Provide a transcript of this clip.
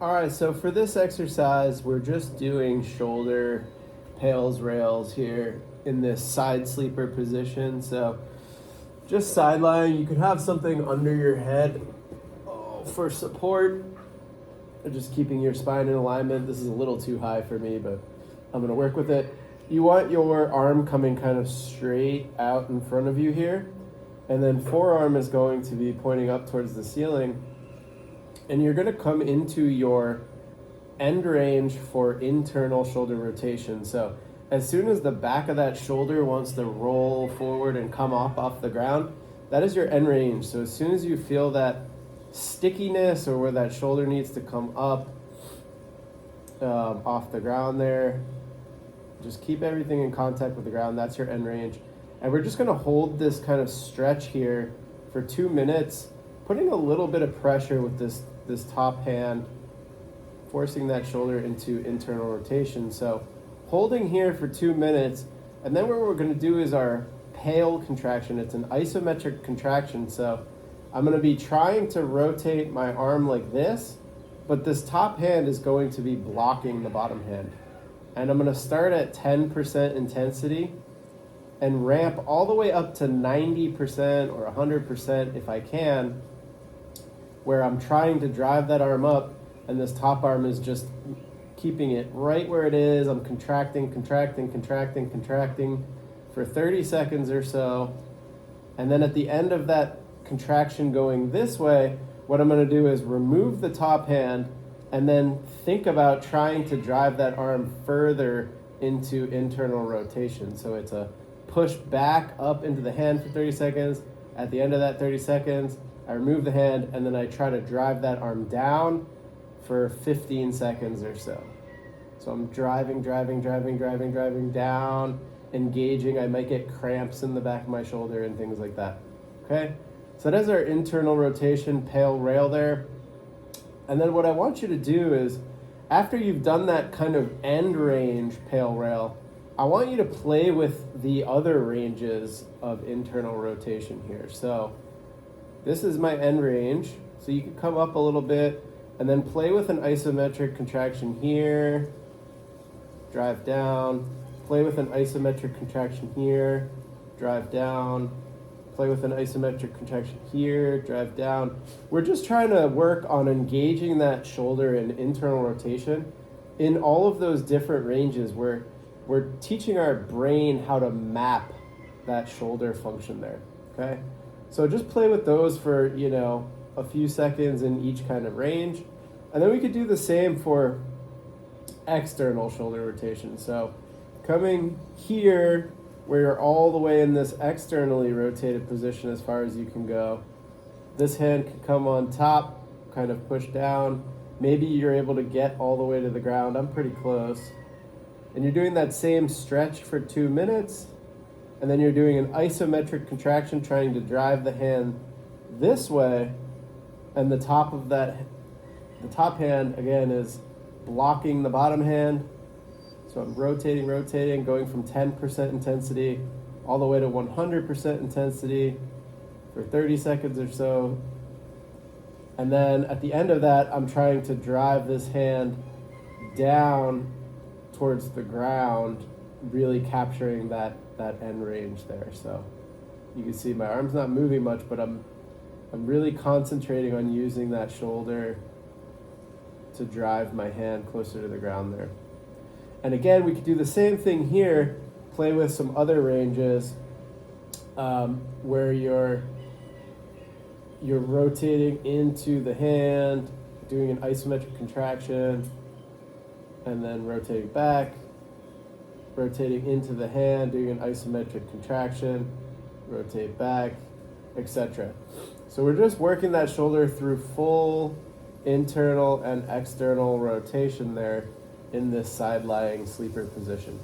All right, so for this exercise, we're just doing shoulder Pails rails here in this side sleeper position. So just side lying. You could have something under your head for support, or just keeping your spine in alignment. This is a little too high for me, but I'm gonna work with it. You want your arm coming kind of straight out in front of you here, and then forearm is going to be pointing up towards the ceiling. And you're gonna come into your end range for internal shoulder rotation. So as soon as the back of that shoulder wants to roll forward and come off the ground, that is your end range. So as soon as you feel that stickiness or where that shoulder needs to come up off the ground there, just keep everything in contact with the ground. That's your end range. And we're just gonna hold this kind of stretch here for 2 minutes, putting a little bit of pressure with this top hand, forcing that shoulder into internal rotation. So holding here for 2 minutes, and then what we're gonna do is our Pail contraction. It's an isometric contraction. So I'm gonna be trying to rotate my arm like this, but this top hand is going to be blocking the bottom hand. And I'm gonna start at 10% intensity and ramp all the way up to 90% or 100% if I can, where I'm trying to drive that arm up, and this top arm is just keeping it right where it is. I'm contracting for 30 seconds or so. And then at the end of that contraction going this way, what I'm gonna do is remove the top hand and then think about trying to drive that arm further into internal rotation. So it's a push back up into the hand for 30 seconds. At the end of that 30 seconds, I remove the hand, and then I try to drive that arm down for 15 seconds or so. So I'm driving down, engaging. I might get cramps in the back of my shoulder and things like that. Okay? So that is our internal rotation Pail rail there. And then what I want you to do is, after you've done that kind of end range Pail rail, I want you to play with the other ranges of internal rotation here. So this is my end range. So you can come up a little bit and then play with an isometric contraction here, drive down, play with an isometric contraction here, drive down, play with an isometric contraction here, drive down. We're just trying to work on engaging that shoulder in internal rotation in all of those different ranges where we're teaching our brain how to map that shoulder function there, okay? So just play with those for, a few seconds in each kind of range. And then we could do the same for external shoulder rotation. So coming here, where you're all the way in this externally rotated position as far as you can go. This hand can come on top, kind of push down. Maybe you're able to get all the way to the ground. I'm pretty close. And you're doing that same stretch for 2 minutes. And then you're doing an isometric contraction, trying to drive the hand this way. And the top hand, again, is blocking the bottom hand. So I'm rotating, going from 10% intensity all the way to 100% intensity for 30 seconds or so. And then at the end of that, I'm trying to drive this hand down towards the ground, really capturing that end range there. So you can see my arm's not moving much, but I'm really concentrating on using that shoulder to drive my hand closer to the ground there. And again, we could do the same thing here, play with some other ranges where you're rotating into the hand, doing an isometric contraction, and then rotating back, rotating into the hand, doing an isometric contraction, rotate back, etc. So we're just working that shoulder through full internal and external rotation there in this side lying sleeper position.